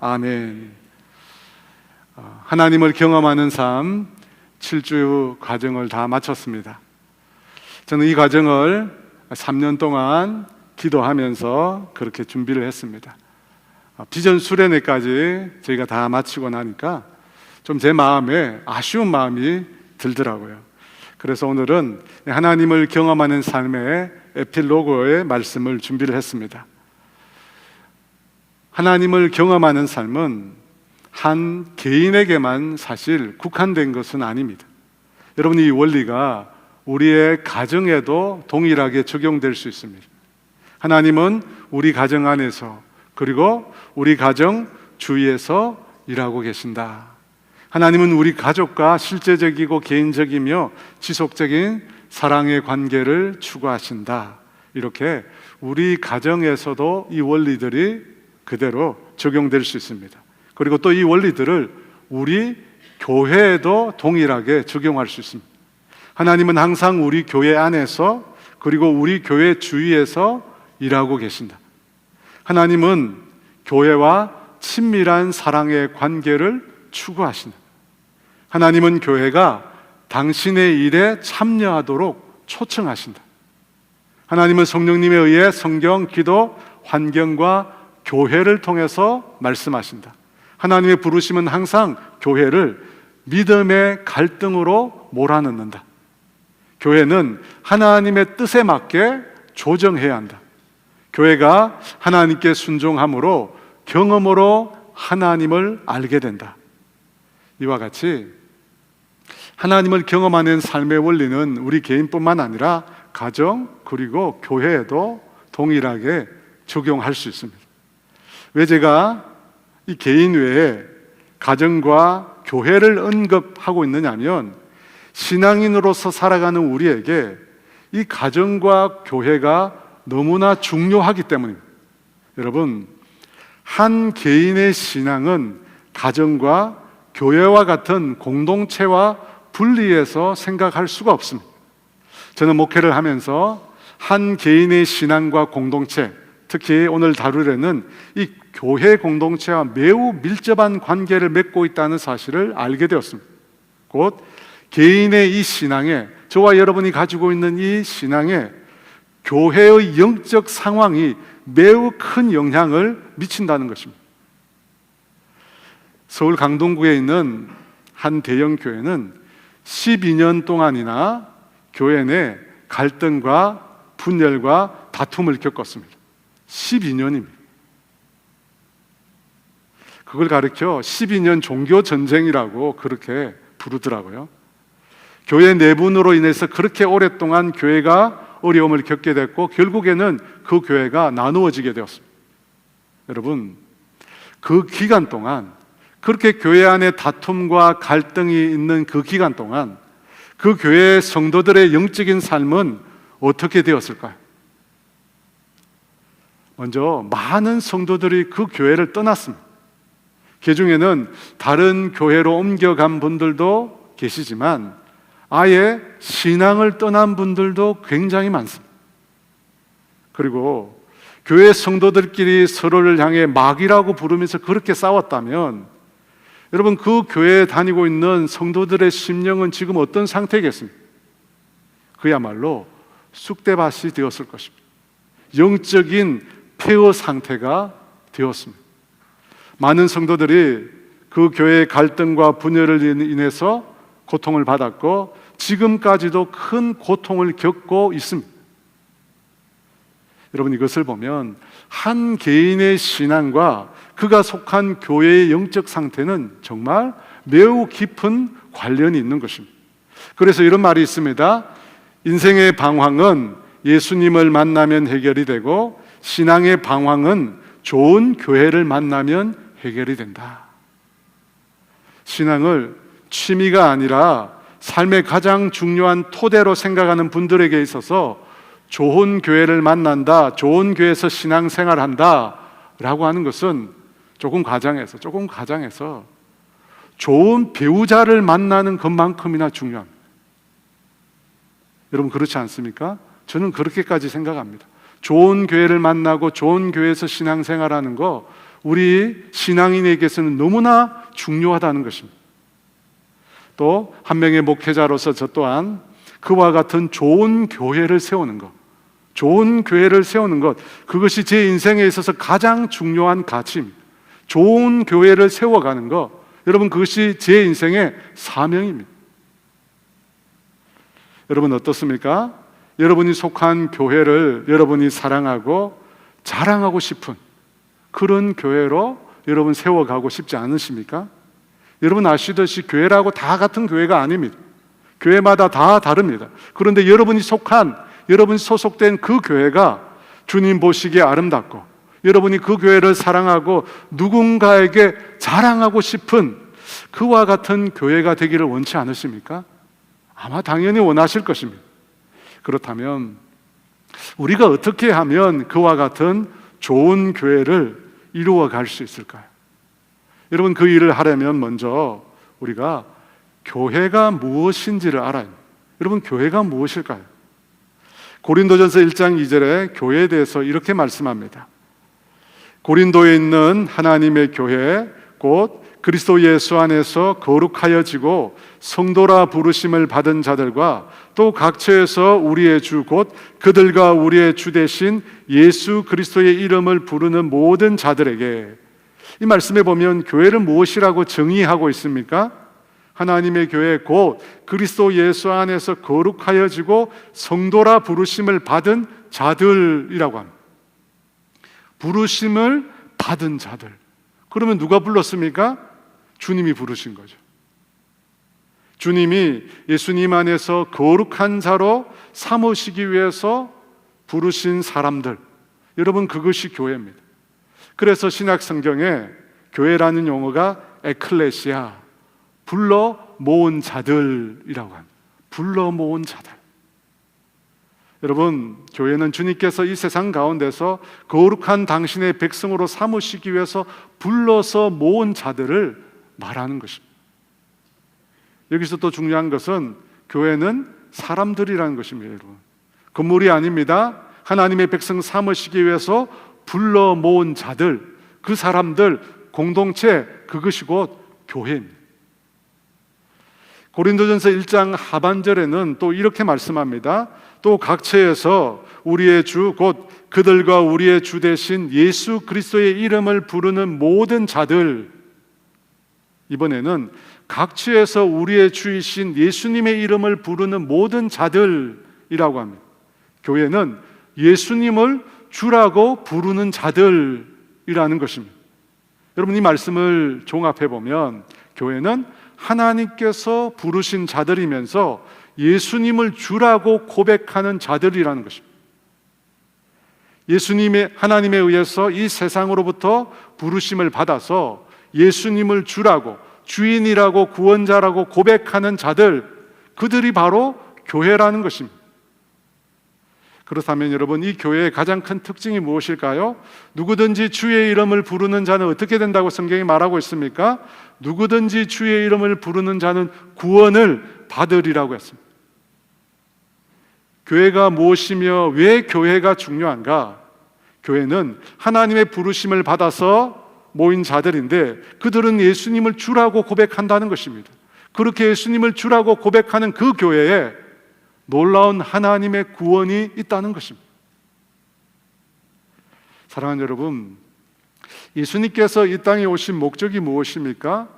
아멘. 하나님을 경험하는 삶 7주 과정을 다 마쳤습니다. 저는 이 과정을 3년 동안 기도하면서 그렇게 준비를 했습니다. 비전 수련회까지 저희가 다 마치고 나니까 좀 제 마음에 아쉬운 마음이 들더라고요. 그래서 오늘은 하나님을 경험하는 삶의 에필로그의 말씀을 준비를 했습니다. 하나님을 경험하는 삶은 한 개인에게만 사실 국한된 것은 아닙니다. 여러분, 이 원리가 우리의 가정에도 동일하게 적용될 수 있습니다. 하나님은 우리 가정 안에서, 그리고 우리 가정 주위에서 일하고 계신다. 하나님은 우리 가족과 실제적이고 개인적이며 지속적인 사랑의 관계를 추구하신다. 이렇게 우리 가정에서도 이 원리들이 그대로 적용될 수 있습니다. 그리고 또 이 원리들을 우리 교회에도 동일하게 적용할 수 있습니다. 하나님은 항상 우리 교회 안에서, 그리고 우리 교회 주위에서 일하고 계신다. 하나님은 교회와 친밀한 사랑의 관계를 추구하신다. 하나님은 교회가 당신의 일에 참여하도록 초청하신다. 하나님은 성령님에 의해 성경, 기도, 환경과 교회를 통해서 말씀하신다. 하나님의 부르심은 항상 교회를 믿음의 갈등으로 몰아넣는다. 교회는 하나님의 뜻에 맞게 조정해야 한다. 교회가 하나님께 순종함으로 경험으로 하나님을 알게 된다. 이와 같이 하나님을 경험하는 삶의 원리는 우리 개인뿐만 아니라 가정, 그리고 교회에도 동일하게 적용할 수 있습니다. 왜 제가 이 개인 외에 가정과 교회를 언급하고 있느냐면, 신앙인으로서 살아가는 우리에게 이 가정과 교회가 너무나 중요하기 때문입니다. 여러분, 한 개인의 신앙은 가정과 교회와 같은 공동체와 분리해서 생각할 수가 없습니다. 저는 목회를 하면서 한 개인의 신앙과 공동체, 특히 오늘 다루려는 이 교회 공동체와 매우 밀접한 관계를 맺고 있다는 사실을 알게 되었습니다. 곧 개인의 이 신앙에, 저와 여러분이 가지고 있는 이 신앙에 교회의 영적 상황이 매우 큰 영향을 미친다는 것입니다. 서울 강동구에 있는 한 대형 교회는 12년 동안이나 교회 내 갈등과 분열과 다툼을 겪었습니다. 12년입니다. 그걸 가리켜 12년 종교전쟁이라고 그렇게 부르더라고요. 교회 내분으로 인해서 그렇게 오랫동안 교회가 어려움을 겪게 됐고, 결국에는 그 교회가 나누어지게 되었습니다. 여러분, 그 기간 동안, 그렇게 교회 안에 다툼과 갈등이 있는 그 기간 동안 그 교회의 성도들의 영적인 삶은 어떻게 되었을까요? 먼저 많은 성도들이 그 교회를 떠났습니다. 그 중에는 다른 교회로 옮겨간 분들도 계시지만 아예 신앙을 떠난 분들도 굉장히 많습니다. 그리고 교회 성도들끼리 서로를 향해 마귀라고 부르면서 그렇게 싸웠다면, 여러분, 그 교회에 다니고 있는 성도들의 심령은 지금 어떤 상태겠습니까? 그야말로 쑥대밭이 되었을 것입니다. 영적인 폐허 상태가 되었습니다. 많은 성도들이 그 교회의 갈등과 분열을 인해서 고통을 받았고, 지금까지도 큰 고통을 겪고 있습니다. 여러분, 이것을 보면 한 개인의 신앙과 그가 속한 교회의 영적 상태는 정말 매우 깊은 관련이 있는 것입니다. 그래서 이런 말이 있습니다. 인생의 방황은 예수님을 만나면 해결이 되고, 신앙의 방황은 좋은 교회를 만나면 해결이 된다. 신앙을 취미가 아니라 삶의 가장 중요한 토대로 생각하는 분들에게 있어서 좋은 교회를 만난다, 좋은 교회에서 신앙생활한다 라고 하는 것은 조금 과장해서 좋은 배우자를 만나는 것만큼이나 중요합니다. 여러분, 그렇지 않습니까? 저는 그렇게까지 생각합니다. 좋은 교회를 만나고 좋은 교회에서 신앙생활하는 거 우리 신앙인에게서는 너무나 중요하다는 것입니다. 또 한 명의 목회자로서 저 또한 그와 같은 좋은 교회를 세우는 것, 좋은 교회를 세우는 것, 그것이 제 인생에 있어서 가장 중요한 가치입니다. 좋은 교회를 세워가는 것, 여러분 그것이 제 인생의 사명입니다. 여러분 어떻습니까? 여러분이 속한 교회를 여러분이 사랑하고 자랑하고 싶은 그런 교회로 여러분 세워가고 싶지 않으십니까? 여러분 아시듯이 교회라고 다 같은 교회가 아닙니다. 교회마다 다 다릅니다. 그런데 여러분이 소속된 그 교회가 주님 보시기에 아름답고 여러분이 그 교회를 사랑하고 누군가에게 자랑하고 싶은 그와 같은 교회가 되기를 원치 않으십니까? 아마 당연히 원하실 것입니다. 그렇다면 우리가 어떻게 하면 그와 같은 좋은 교회를 이루어 갈 수 있을까요? 여러분 그 일을 하려면 먼저 우리가 교회가 무엇인지를 알아야 합니다. 여러분 교회가 무엇일까요? 고린도전서 1장 2절에 교회에 대해서 이렇게 말씀합니다. 고린도에 있는 하나님의 교회 곧 그리스도 예수 안에서 거룩하여지고 성도라 부르심을 받은 자들과 또 각처에서 우리의 주 곧 그들과 우리의 주 되신 예수 그리스도의 이름을 부르는 모든 자들에게, 이 말씀에 보면 교회를 무엇이라고 정의하고 있습니까? 하나님의 교회 곧 그리스도 예수 안에서 거룩하여지고 성도라 부르심을 받은 자들이라고 합니다. 부르심을 받은 자들. 그러면 누가 불렀습니까? 주님이 부르신 거죠. 주님이 예수님 안에서 거룩한 자로 삼으시기 위해서 부르신 사람들, 여러분 그것이 교회입니다. 그래서 신약 성경에 교회라는 용어가 에클레시아, 불러 모은 자들이라고 합니다. 불러 모은 자들. 여러분 교회는 주님께서 이 세상 가운데서 거룩한 당신의 백성으로 삼으시기 위해서 불러서 모은 자들을 말하는 것입니다. 여기서 또 중요한 것은 교회는 사람들이라는 것입니다. 여러분 건물이 아닙니다. 하나님의 백성 삼으시기 위해서 불러 모은 자들, 그 사람들 공동체, 그것이 곧 교회입니다. 고린도전서 1장 하반절에는 또 이렇게 말씀합니다. 또 각처에서 우리의 주 곧 그들과 우리의 주 되신 예수 그리스도의 이름을 부르는 모든 자들, 이번에는 각처에서 우리의 주이신 예수님의 이름을 부르는 모든 자들이라고 합니다. 교회는 예수님을 주라고 부르는 자들이라는 것입니다. 여러분 이 말씀을 종합해 보면 교회는 하나님께서 부르신 자들이면서 예수님을 주라고 고백하는 자들이라는 것입니다. 예수님의 하나님에 의해서 이 세상으로부터 부르심을 받아서 예수님을 주라고, 주인이라고, 구원자라고 고백하는 자들, 그들이 바로 교회라는 것입니다. 그렇다면 여러분 이 교회의 가장 큰 특징이 무엇일까요? 누구든지 주의 이름을 부르는 자는 어떻게 된다고 성경이 말하고 있습니까? 누구든지 주의 이름을 부르는 자는 구원을 받으리라고 했습니다. 교회가 무엇이며 왜 교회가 중요한가? 교회는 하나님의 부르심을 받아서 모인 자들인데 그들은 예수님을 주라고 고백한다는 것입니다. 그렇게 예수님을 주라고 고백하는 그 교회에 놀라운 하나님의 구원이 있다는 것입니다. 사랑하는 여러분, 예수님께서 이 땅에 오신 목적이 무엇입니까?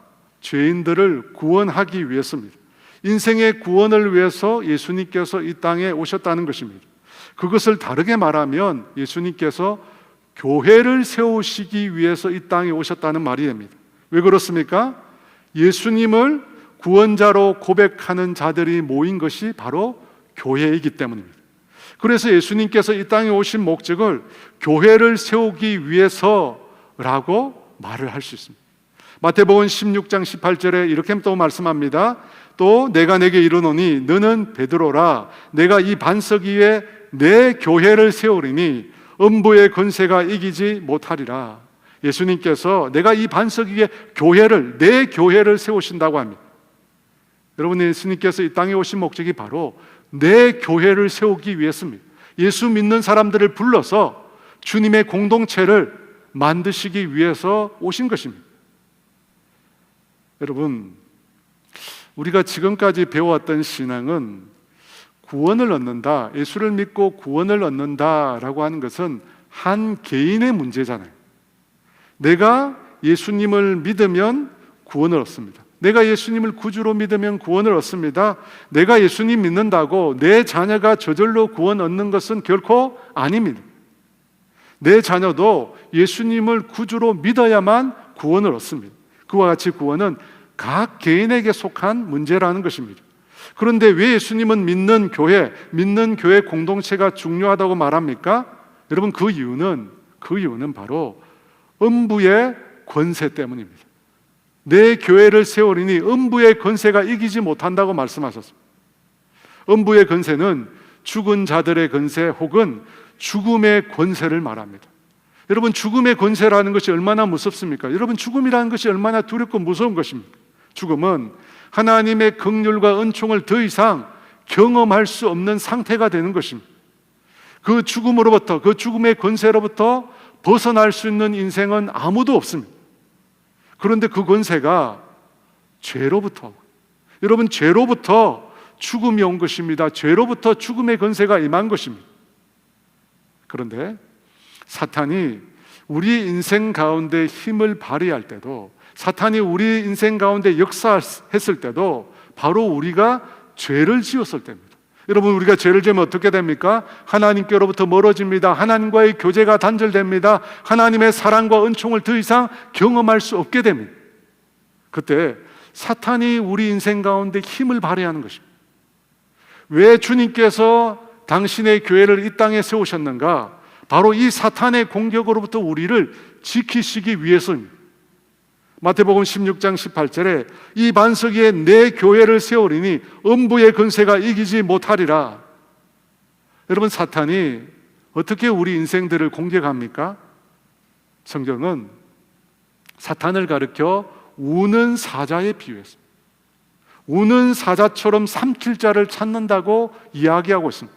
죄인들을 구원하기 위해서입니다. 인생의 구원을 위해서 예수님께서 이 땅에 오셨다는 것입니다. 그것을 다르게 말하면 예수님께서 교회를 세우시기 위해서 이 땅에 오셨다는 말이 됩니다. 왜 그렇습니까? 예수님을 구원자로 고백하는 자들이 모인 것이 바로 교회이기 때문입니다. 그래서 예수님께서 이 땅에 오신 목적을 교회를 세우기 위해서라고 말을 할 수 있습니다. 마태복음 16장 18절에 이렇게 또 말씀합니다. 또 내가 내게 이르노니 너는 베드로라, 내가 이 반석 위에 내 교회를 세우리니 음부의 권세가 이기지 못하리라. 예수님께서 내가 이 반석 위에 교회를, 내 교회를 세우신다고 합니다. 여러분 예수님께서 이 땅에 오신 목적이 바로 내 교회를 세우기 위해서입니다. 예수 믿는 사람들을 불러서 주님의 공동체를 만드시기 위해서 오신 것입니다. 여러분, 우리가 지금까지 배워왔던 신앙은 구원을 얻는다, 예수를 믿고 구원을 얻는다라고 하는 것은 한 개인의 문제잖아요. 내가 예수님을 믿으면 구원을 얻습니다. 내가 예수님을 구주로 믿으면 구원을 얻습니다. 내가 예수님 믿는다고 내 자녀가 저절로 구원 얻는 것은 결코 아닙니다. 내 자녀도 예수님을 구주로 믿어야만 구원을 얻습니다. 그와 같이 구원은 각 개인에게 속한 문제라는 것입니다. 그런데 왜 예수님은 믿는 교회 공동체가 중요하다고 말합니까? 여러분, 그 이유는 바로 음부의 권세 때문입니다. 내 교회를 세우리니 음부의 권세가 이기지 못한다고 말씀하셨습니다. 음부의 권세는 죽은 자들의 권세 혹은 죽음의 권세를 말합니다. 여러분, 죽음의 권세라는 것이 얼마나 무섭습니까? 여러분, 죽음이라는 것이 얼마나 두렵고 무서운 것입니까? 죽음은 하나님의 긍휼과 은총을 더 이상 경험할 수 없는 상태가 되는 것입니다. 그 죽음으로부터, 그 죽음의 권세로부터 벗어날 수 있는 인생은 아무도 없습니다. 그런데 그 권세가 죄로부터, 여러분, 죄로부터 죽음이 온 것입니다. 죄로부터 죽음의 권세가 임한 것입니다. 그런데 사탄이 우리 인생 가운데 힘을 발휘할 때도, 사탄이 우리 인생 가운데 역사했을 때도 바로 우리가 죄를 지었을 때입니다. 여러분, 우리가 죄를 지으면 어떻게 됩니까? 하나님께로부터 멀어집니다. 하나님과의 교제가 단절됩니다. 하나님의 사랑과 은총을 더 이상 경험할 수 없게 됩니다. 그때 사탄이 우리 인생 가운데 힘을 발휘하는 것입니다. 왜 주님께서 당신의 교회를 이 땅에 세우셨는가? 바로 이 사탄의 공격으로부터 우리를 지키시기 위해서입니다. 마태복음 16장 18절에 이 반석 위에 내 교회를 세우리니 음부의 권세가 이기지 못하리라. 여러분, 사탄이 어떻게 우리 인생들을 공격합니까? 성경은 사탄을 가리켜 우는 사자에 비유했습니다. 우는 사자처럼 삼킬 자를 찾는다고 이야기하고 있습니다.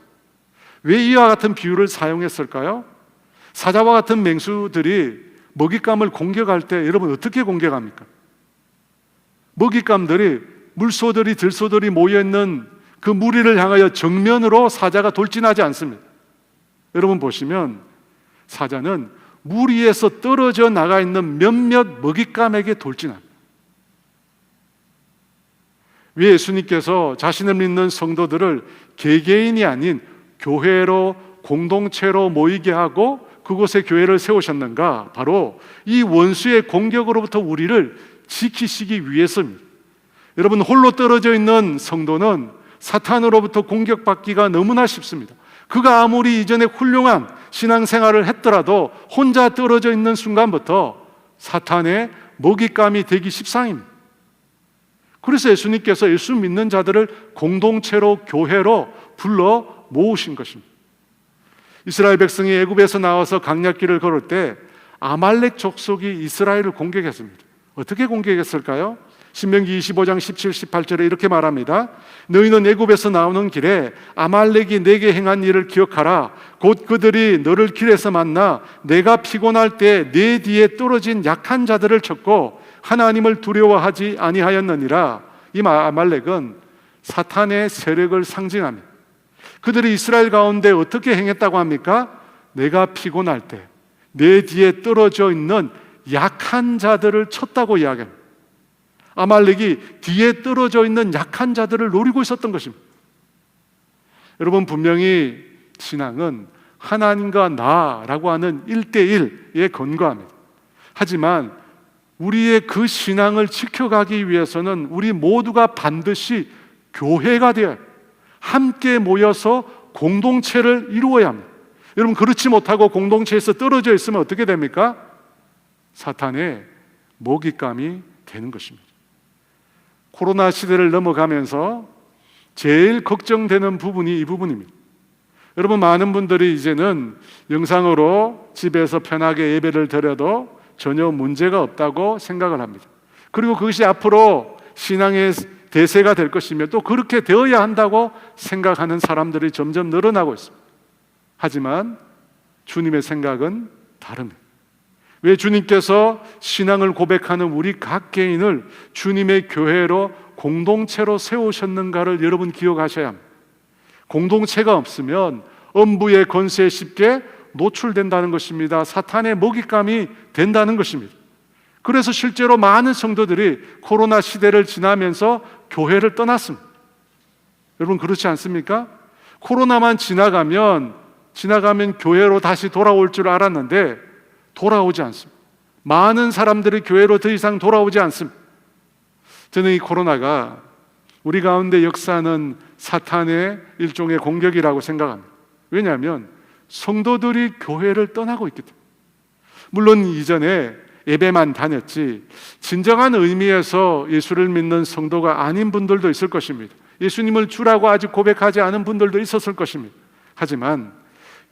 왜 이와 같은 비유를 사용했을까요? 사자와 같은 맹수들이 먹잇감을 공격할 때 여러분 어떻게 공격합니까? 먹잇감들이, 물소들이, 들소들이 모여있는 그 무리를 향하여 정면으로 사자가 돌진하지 않습니다. 여러분 보시면 사자는 무리에서 떨어져 나가 있는 몇몇 먹잇감에게 돌진합니다. 왜 예수님께서 자신을 믿는 성도들을 개개인이 아닌 교회로, 공동체로 모이게 하고 그곳에 교회를 세우셨는가? 바로 이 원수의 공격으로부터 우리를 지키시기 위해서입니다. 여러분, 홀로 떨어져 있는 성도는 사탄으로부터 공격받기가 너무나 쉽습니다. 그가 아무리 이전에 훌륭한 신앙생활을 했더라도 혼자 떨어져 있는 순간부터 사탄의 먹잇감이 되기 십상입니다. 그래서 예수님께서 예수 믿는 자들을 공동체로, 교회로 불러 모으신 것입니다. 이스라엘 백성이 애굽에서 나와서 광야길을 걸을 때 아말렉 족속이 이스라엘을 공격했습니다. 어떻게 공격했을까요? 신명기 25장 17, 18절에 이렇게 말합니다. 너희는 애굽에서 나오는 길에 아말렉이 내게 행한 일을 기억하라. 곧 그들이 너를 길에서 만나 내가 피곤할 때 내 뒤에 떨어진 약한 자들을 쳤고 하나님을 두려워하지 아니하였느니라. 이 아말렉은 사탄의 세력을 상징합니다. 그들이 이스라엘 가운데 어떻게 행했다고 합니까? 내가 피곤할 때 내 뒤에 떨어져 있는 약한 자들을 쳤다고 이야기합니다. 아말렉이 뒤에 떨어져 있는 약한 자들을 노리고 있었던 것입니다. 여러분, 분명히 신앙은 하나님과 나라고 하는 1대1에 근거합니다. 하지만 우리의 그 신앙을 지켜가기 위해서는 우리 모두가 반드시 교회가 되어야 합니다. 함께 모여서 공동체를 이루어야 합니다. 여러분, 그렇지 못하고 공동체에서 떨어져 있으면 어떻게 됩니까? 사탄의 먹잇감이 되는 것입니다. 코로나 시대를 넘어가면서 제일 걱정되는 부분이 이 부분입니다. 여러분, 많은 분들이 이제는 영상으로 집에서 편하게 예배를 드려도 전혀 문제가 없다고 생각을 합니다. 그리고 그것이 앞으로 신앙의 대세가 될 것이며 또 그렇게 되어야 한다고 생각하는 사람들이 점점 늘어나고 있습니다. 하지만 주님의 생각은 다릅니다. 왜 주님께서 신앙을 고백하는 우리 각 개인을 주님의 교회로 공동체로 세우셨는가를 여러분 기억하셔야 합니다. 공동체가 없으면 음부의 권세에 쉽게 노출된다는 것입니다. 사탄의 먹잇감이 된다는 것입니다. 그래서 실제로 많은 성도들이 코로나 시대를 지나면서 교회를 떠났습니다. 여러분 그렇지 않습니까? 코로나만 지나가면 교회로 다시 돌아올 줄 알았는데 돌아오지 않습니다. 많은 사람들이 교회로 더 이상 돌아오지 않습니다. 저는 이 코로나가 우리 가운데 역사하는 사탄의 일종의 공격이라고 생각합니다. 왜냐하면 성도들이 교회를 떠나고 있기 때문에. 물론 이전에 예배만 다녔지 진정한 의미에서 예수를 믿는 성도가 아닌 분들도 있을 것입니다. 예수님을 주라고 아직 고백하지 않은 분들도 있었을 것입니다. 하지만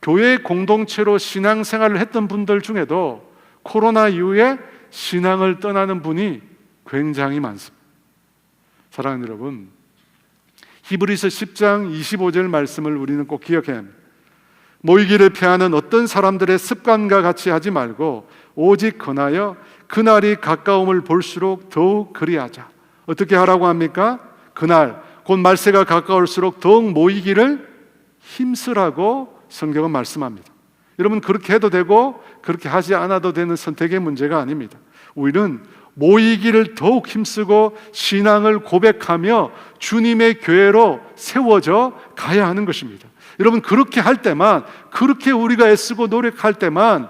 교회 공동체로 신앙생활을 했던 분들 중에도 코로나 이후에 신앙을 떠나는 분이 굉장히 많습니다. 사랑하는 여러분, 히브리서 10장 25절 말씀을 우리는 꼭 기억해야 합니다. 모이기를 피하는 어떤 사람들의 습관과 같이 하지 말고 오직 권하여 그날이 가까움을 볼수록 더욱 그리하자. 어떻게 하라고 합니까? 그날 곧 말세가 가까울수록 더욱 모이기를 힘쓰라고 성경은 말씀합니다. 여러분 그렇게 해도 되고 그렇게 하지 않아도 되는 선택의 문제가 아닙니다. 우리는 모이기를 더욱 힘쓰고 신앙을 고백하며 주님의 교회로 세워져 가야 하는 것입니다. 여러분 그렇게 할 때만, 그렇게 우리가 애쓰고 노력할 때만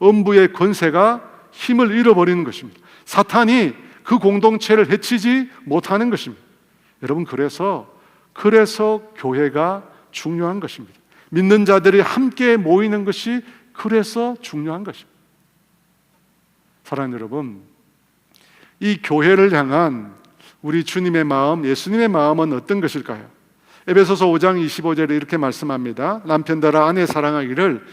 음부의 권세가 힘을 잃어버리는 것입니다. 사탄이 그 공동체를 해치지 못하는 것입니다. 여러분 그래서 교회가 중요한 것입니다. 믿는 자들이 함께 모이는 것이 그래서 중요한 것입니다. 사랑하는 여러분, 이 교회를 향한 우리 주님의 마음, 예수님의 마음은 어떤 것일까요? 에베소서 5장 25절에 이렇게 말씀합니다. 남편들아 아내 사랑하기를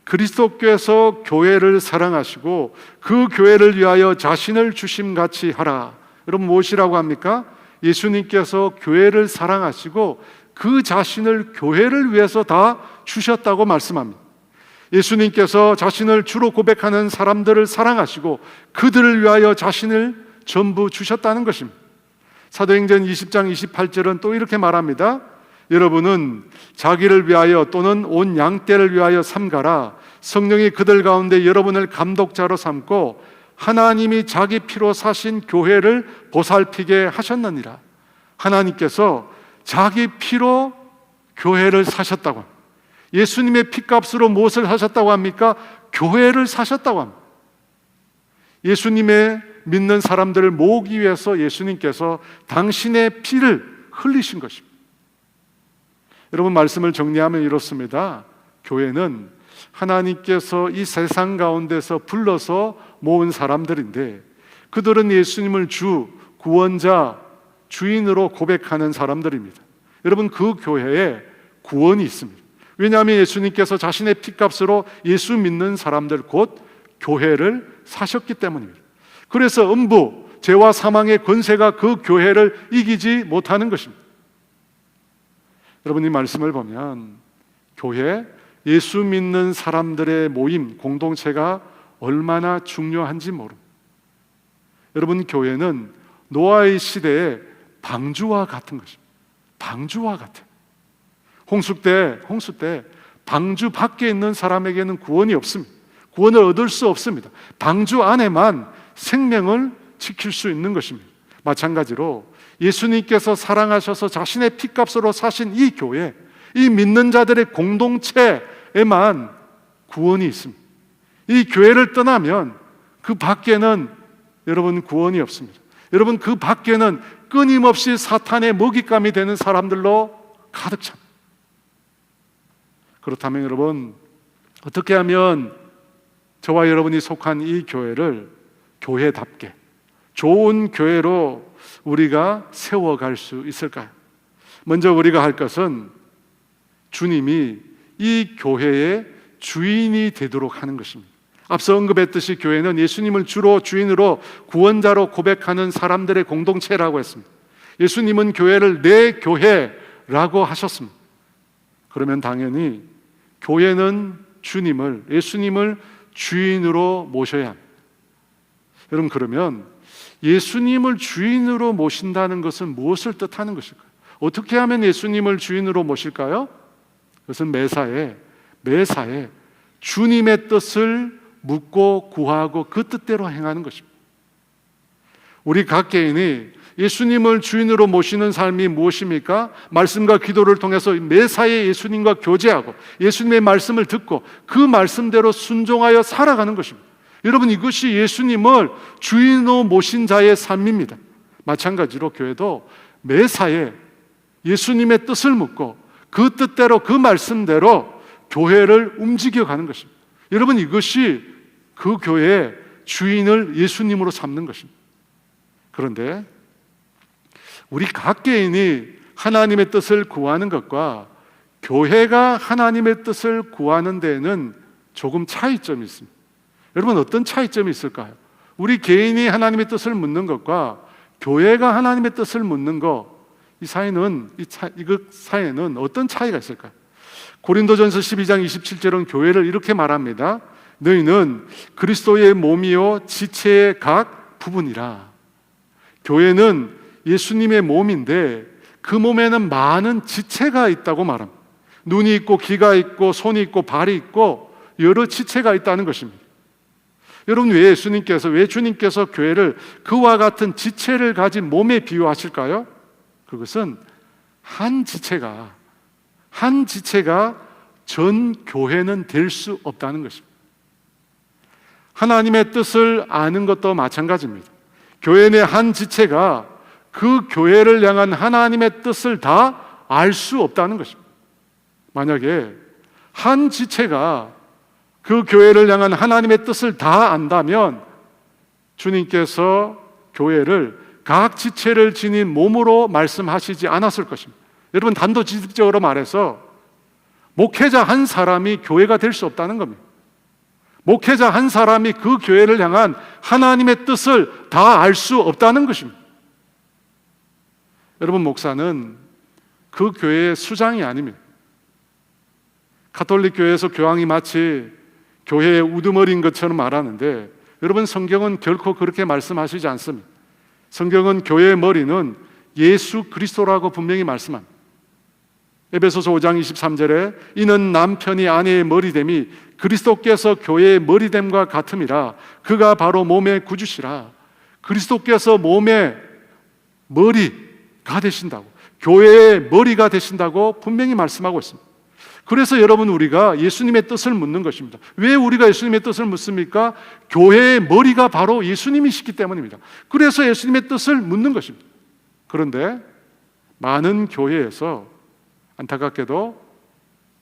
그리스도께서 교회를 사랑하시고 그 교회를 위하여 자신을 주심같이 하라. 여러분 무엇이라고 합니까? 예수님께서 교회를 사랑하시고 그 자신을 교회를 위해서 다 주셨다고 말씀합니다. 예수님께서 자신을 주로 고백하는 사람들을 사랑하시고 그들을 위하여 자신을 전부 주셨다는 것입니다. 사도행전 20장 28절은 또 이렇게 말합니다. 여러분은 자기를 위하여 또는 온 양떼를 위하여 삼가라. 성령이 그들 가운데 여러분을 감독자로 삼고 하나님이 자기 피로 사신 교회를 보살피게 하셨느니라. 하나님께서 자기 피로 교회를 사셨다고 합니다. 예수님의 피값으로 무엇을 하셨다고 합니까? 교회를 사셨다고 합니다. 예수님의 믿는 사람들을 모으기 위해서 예수님께서 당신의 피를 흘리신 것입니다. 여러분 말씀을 정리하면 이렇습니다. 교회는 하나님께서 이 세상 가운데서 불러서 모은 사람들인데 그들은 예수님을 주, 구원자, 주인으로 고백하는 사람들입니다. 여러분 그 교회에 구원이 있습니다. 왜냐하면 예수님께서 자신의 피값으로 예수 믿는 사람들 곧 교회를 사셨기 때문입니다. 그래서 음부, 죄와 사망의 권세가 그 교회를 이기지 못하는 것입니다. 여러분 이 말씀을 보면 교회, 예수 믿는 사람들의 모임, 공동체가 얼마나 중요한지 모릅니다. 여러분 교회는 노아의 시대에 방주와 같은 것입니다. 방주와 같아요. 홍수 때 방주 밖에 있는 사람에게는 구원이 없습니다. 구원을 얻을 수 없습니다. 방주 안에만 생명을 지킬 수 있는 것입니다. 마찬가지로 예수님께서 사랑하셔서 자신의 피값으로 사신 이 교회, 이 믿는 자들의 공동체에만 구원이 있습니다. 이 교회를 떠나면 그 밖에는 여러분 구원이 없습니다. 여러분 그 밖에는 끊임없이 사탄의 먹잇감이 되는 사람들로 가득 찹니다. 그렇다면 여러분 어떻게 하면 저와 여러분이 속한 이 교회를 교회답게 좋은 교회로 우리가 세워갈 수 있을까요? 먼저 우리가 할 것은 주님이 이 교회의 주인이 되도록 하는 것입니다. 앞서 언급했듯이 교회는 예수님을 주로 주인으로 구원자로 고백하는 사람들의 공동체라고 했습니다. 예수님은 교회를 내 교회라고 하셨습니다. 그러면 당연히 교회는 예수님을 주인으로 모셔야 합니다. 여러분, 그러면 예수님을 주인으로 모신다는 것은 무엇을 뜻하는 것일까요? 어떻게 하면 예수님을 주인으로 모실까요? 그것은 매사에 주님의 뜻을 묻고 구하고 그 뜻대로 행하는 것입니다. 우리 각 개인이 예수님을 주인으로 모시는 삶이 무엇입니까? 말씀과 기도를 통해서 매사에 예수님과 교제하고 예수님의 말씀을 듣고 그 말씀대로 순종하여 살아가는 것입니다. 여러분, 이것이 예수님을 주인으로 모신 자의 삶입니다. 마찬가지로 교회도 매사에 예수님의 뜻을 묻고 그 뜻대로 그 말씀대로 교회를 움직여가는 것입니다. 여러분, 이것이 그 교회의 주인을 예수님으로 삼는 것입니다. 그런데 우리 각 개인이 하나님의 뜻을 구하는 것과 교회가 하나님의 뜻을 구하는 데에는 조금 차이점이 있습니다. 여러분, 어떤 차이점이 있을까요? 우리 개인이 하나님의 뜻을 묻는 것과 교회가 하나님의 뜻을 묻는 것, 이 사이에는 어떤 차이가 있을까요? 고린도전서 12장 27절은 교회를 이렇게 말합니다. 너희는 그리스도의 몸이요 지체의 각 부분이라. 교회는 예수님의 몸인데 그 몸에는 많은 지체가 있다고 말합니다. 눈이 있고 귀가 있고 손이 있고 발이 있고 여러 지체가 있다는 것입니다. 여러분, 왜 주님께서 교회를 그와 같은 지체를 가진 몸에 비유하실까요? 그것은 한 지체가 전 교회는 될 수 없다는 것입니다. 하나님의 뜻을 아는 것도 마찬가지입니다. 교회 내 한 지체가 그 교회를 향한 하나님의 뜻을 다 알 수 없다는 것입니다. 만약에 한 지체가 그 교회를 향한 하나님의 뜻을 다 안다면 주님께서 교회를 각 지체를 지닌 몸으로 말씀하시지 않았을 것입니다. 여러분, 단도직입적으로 말해서 목회자 한 사람이 교회가 될 수 없다는 겁니다. 목회자 한 사람이 그 교회를 향한 하나님의 뜻을 다 알 수 없다는 것입니다. 여러분, 목사는 그 교회의 수장이 아닙니다. 가톨릭 교회에서 교황이 마치 교회의 우두머리인 것처럼 말하는데, 여러분, 성경은 결코 그렇게 말씀하시지 않습니다. 성경은 교회의 머리는 예수 그리스도라고 분명히 말씀합니다. 에베소서 5장 23절에 이는 남편이 아내의 머리됨이 그리스도께서 교회의 머리됨과 같음이라. 그가 바로 몸의 구주시라. 그리스도께서 몸의 머리가 되신다고, 교회의 머리가 되신다고 분명히 말씀하고 있습니다. 그래서 여러분, 우리가 예수님의 뜻을 묻는 것입니다. 왜 우리가 예수님의 뜻을 묻습니까? 교회의 머리가 바로 예수님이시기 때문입니다. 그래서 예수님의 뜻을 묻는 것입니다. 그런데 많은 교회에서 안타깝게도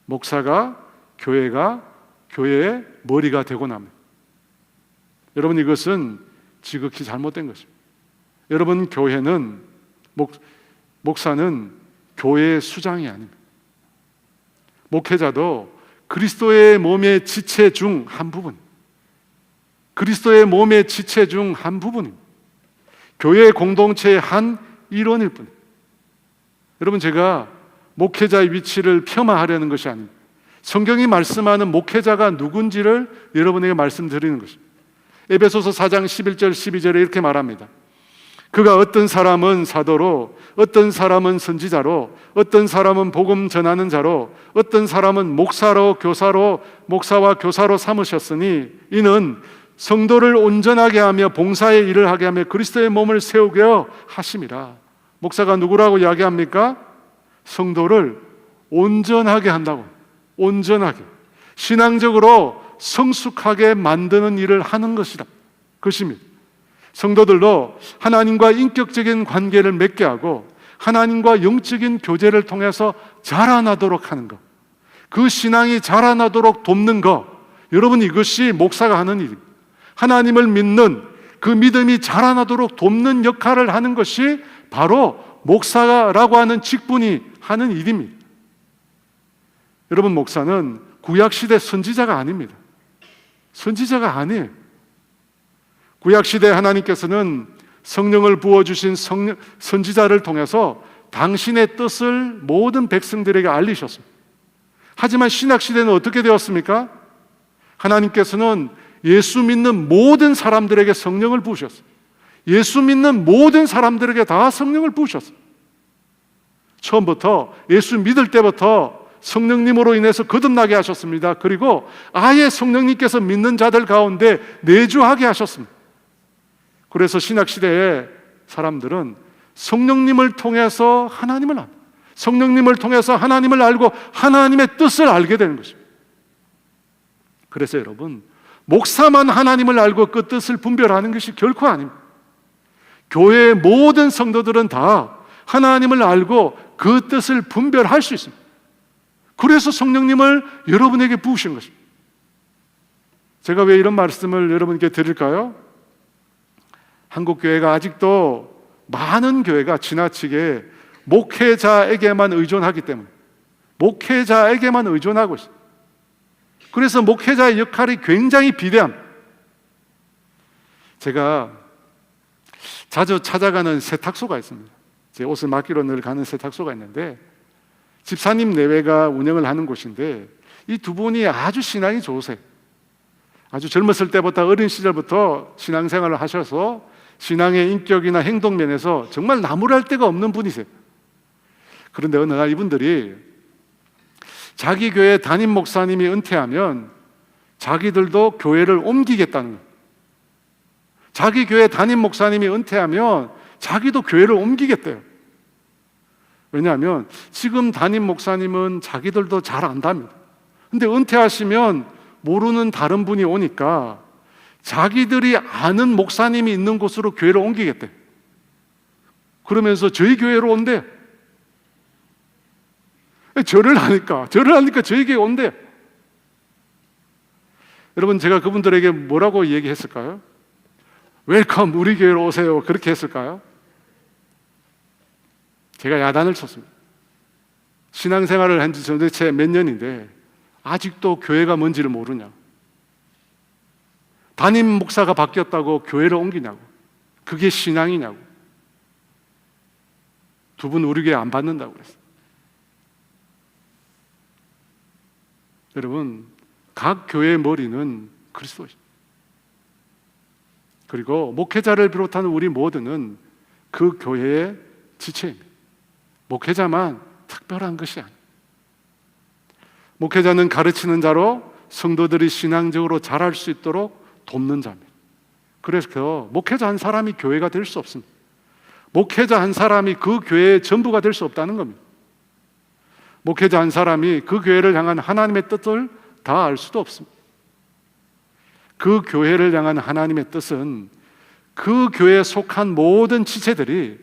목사가 교회의 머리가 되고 납니다. 여러분, 이것은 지극히 잘못된 것입니다. 여러분, 목사는 교회의 수장이 아닙니다. 목회자도 그리스도의 몸의 지체 중 한 부분, 그리스도의 몸의 지체 중 한 부분입니다. 교회 공동체의 한 일원일 뿐입니다. 여러분, 제가 목회자의 위치를 폄하하려는 것이 아닙니다. 성경이 말씀하는 목회자가 누군지를 여러분에게 말씀드리는 것입니다. 에베소서 4장 11절 12절에 이렇게 말합니다. 그가 어떤 사람은 사도로, 어떤 사람은 선지자로, 어떤 사람은 복음 전하는 자로, 어떤 사람은 목사와 교사로 삼으셨으니 이는 성도를 온전하게 하며 봉사의 일을 하게 하며 그리스도의 몸을 세우게 하심이라. 목사가 누구라고 이야기합니까? 성도를 온전하게 한다고. 온전하게, 신앙적으로 성숙하게 만드는 일을 하는 것입니다. 성도들도 하나님과 인격적인 관계를 맺게 하고 하나님과 영적인 교제를 통해서 자라나도록 하는 것, 그 신앙이 자라나도록 돕는 것, 여러분, 이것이 목사가 하는 일입니다. 하나님을 믿는 그 믿음이 자라나도록 돕는 역할을 하는 것이 바로 목사라고 하는 직분이 하는 일입니다. 여러분, 목사는 구약시대 선지자가 아닙니다. 선지자가 아니에요. 구약시대 하나님께서는 성령을 부어주신 선지자를 통해서 당신의 뜻을 모든 백성들에게 알리셨습니다. 하지만 신약시대는 어떻게 되었습니까? 하나님께서는 예수 믿는 모든 사람들에게 성령을 부으셨어요. 예수 믿는 모든 사람들에게 다 성령을 부으셨어요. 처음부터 예수 믿을 때부터 성령님으로 인해서 거듭나게 하셨습니다. 그리고 아예 성령님께서 믿는 자들 가운데 내주하게 하셨습니다. 그래서 신약시대의 사람들은 성령님을 통해서 하나님을 압니다. 성령님을 통해서 하나님을 알고 하나님의 뜻을 알게 되는 것입니다. 그래서 여러분, 목사만 하나님을 알고 그 뜻을 분별하는 것이 결코 아닙니다. 교회의 모든 성도들은 다 하나님을 알고 그 뜻을 분별할 수 있습니다. 그래서 성령님을 여러분에게 부으신 것입니다. 제가 왜 이런 말씀을 여러분께 드릴까요? 한국 교회가 아직도 많은 교회가 지나치게 목회자에게만 의존하기 때문에 목회자에게만 의존하고 있어요. 그래서 목회자의 역할이 굉장히 비대합니다. 제가 자주 찾아가는 세탁소가 있습니다. 제 옷을 맡기러 늘 가는 세탁소가 있는데 집사님 내외가 운영을 하는 곳인데 이 두 분이 아주 신앙이 좋으세요. 아주 젊었을 때부터 어린 시절부터 신앙생활을 하셔서 신앙의 인격이나 행동 면에서 정말 나무랄 데가 없는 분이세요. 그런데 어느 날 이분들이 자기 교회 담임 목사님이 은퇴하면 자기들도 교회를 옮기겠다는 거예요. 자기 교회 담임 목사님이 은퇴하면 자기도 교회를 옮기겠대요. 왜냐하면 지금 담임 목사님은 자기들도 잘 안답니다. 근데 은퇴하시면 모르는 다른 분이 오니까 자기들이 아는 목사님이 있는 곳으로 교회를 옮기겠대. 그러면서 저희 교회로 온대요. 절을 하니까 저희 교회 온대요. 여러분, 제가 그분들에게 뭐라고 얘기했을까요? 웰컴, 우리 교회로 오세요. 그렇게 했을까요? 제가 야단을 쳤습니다. 신앙생활을 한 지 도대체 몇 년인데 아직도 교회가 뭔지를 모르냐? 담임 목사가 바뀌었다고 교회를 옮기냐고? 그게 신앙이냐고? 두 분 우리 교회 안 받는다고 그랬어요. 여러분, 각 교회의 머리는 그리스도입니다. 그리고 목회자를 비롯한 우리 모두는 그 교회의 지체입니다. 목회자만 특별한 것이 아닙니다. 목회자는 가르치는 자로 성도들이 신앙적으로 자랄 수 있도록 돕는 자입니다. 그래서 목회자 한 사람이 교회가 될 수 없습니다. 목회자 한 사람이 그 교회의 전부가 될 수 없다는 겁니다. 목회자 한 사람이 그 교회를 향한 하나님의 뜻을 다 알 수도 없습니다. 그 교회를 향한 하나님의 뜻은 그 교회에 속한 모든 지체들이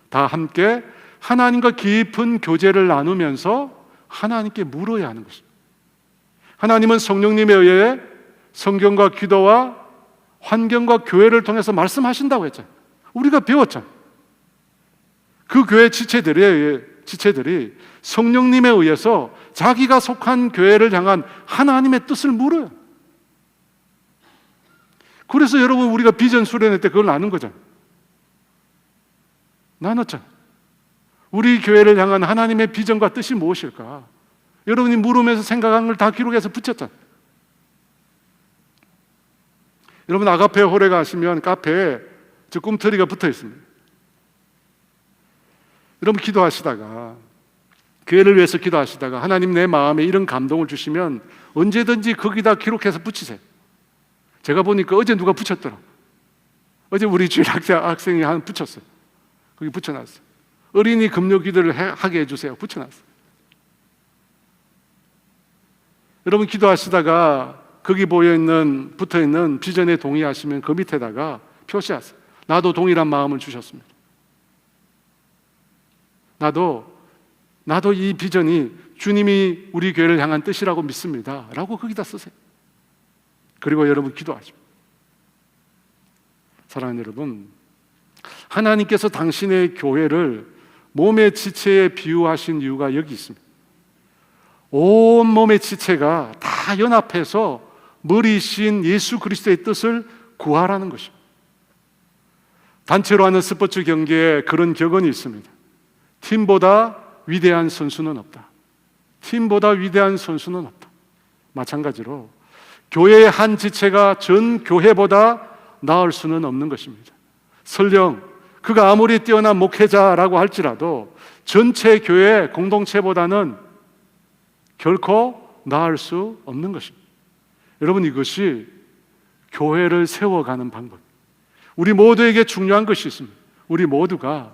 다 함께 하나님과 깊은 교제를 나누면서 하나님께 물어야 하는 것입니다. 하나님은 성령님에 의해 성경과 기도와 환경과 교회를 통해서 말씀하신다고 했잖아요. 우리가 배웠잖아요. 그 교회 지체들이 성령님에 의해서 자기가 속한 교회를 향한 하나님의 뜻을 물어요. 그래서 여러분, 우리가 비전 수련회 때 그걸 나눈 거잖아요. 나눴잖아요. 우리 교회를 향한 하나님의 비전과 뜻이 무엇일까? 여러분이 물으면서 생각한 걸 다 기록해서 붙였잖아요. 여러분, 아가페 홀에 가시면 카페에 저 꿈틀이가 붙어 있습니다. 여러분, 기도하시다가, 교회를 위해서 기도하시다가 하나님 내 마음에 이런 감동을 주시면 언제든지 거기다 기록해서 붙이세요. 제가 보니까 어제 누가 붙였더라. 어제 우리 주일 학생이 한 붙였어요. 거기 붙여놨어요. 어린이 금요 기도를 하게 해주세요. 붙여놨어요. 여러분, 기도하시다가 거기 붙어있는 비전에 동의하시면 그 밑에다가 표시하세요. 나도 동일한 마음을 주셨습니다. 나도 이 비전이 주님이 우리 교회를 향한 뜻이라고 믿습니다. 라고 거기다 쓰세요. 그리고 여러분 기도하십시오. 사랑하는 여러분, 하나님께서 당신의 교회를 몸의 지체에 비유하신 이유가 여기 있습니다. 온 몸의 지체가 다 연합해서 머리신 예수 그리스도의 뜻을 구하라는 것입니다. 단체로 하는 스포츠 경기에 그런 격언이 있습니다. 팀보다 위대한 선수는 없다. 팀보다 위대한 선수는 없다. 마찬가지로 교회의 한 지체가 전 교회보다 나을 수는 없는 것입니다. 설령 그가 아무리 뛰어난 목회자라고 할지라도 전체 교회 공동체보다는 결코 나을 수 없는 것입니다. 여러분, 이것이 교회를 세워가는 방법, 우리 모두에게 중요한 것이 있습니다. 우리 모두가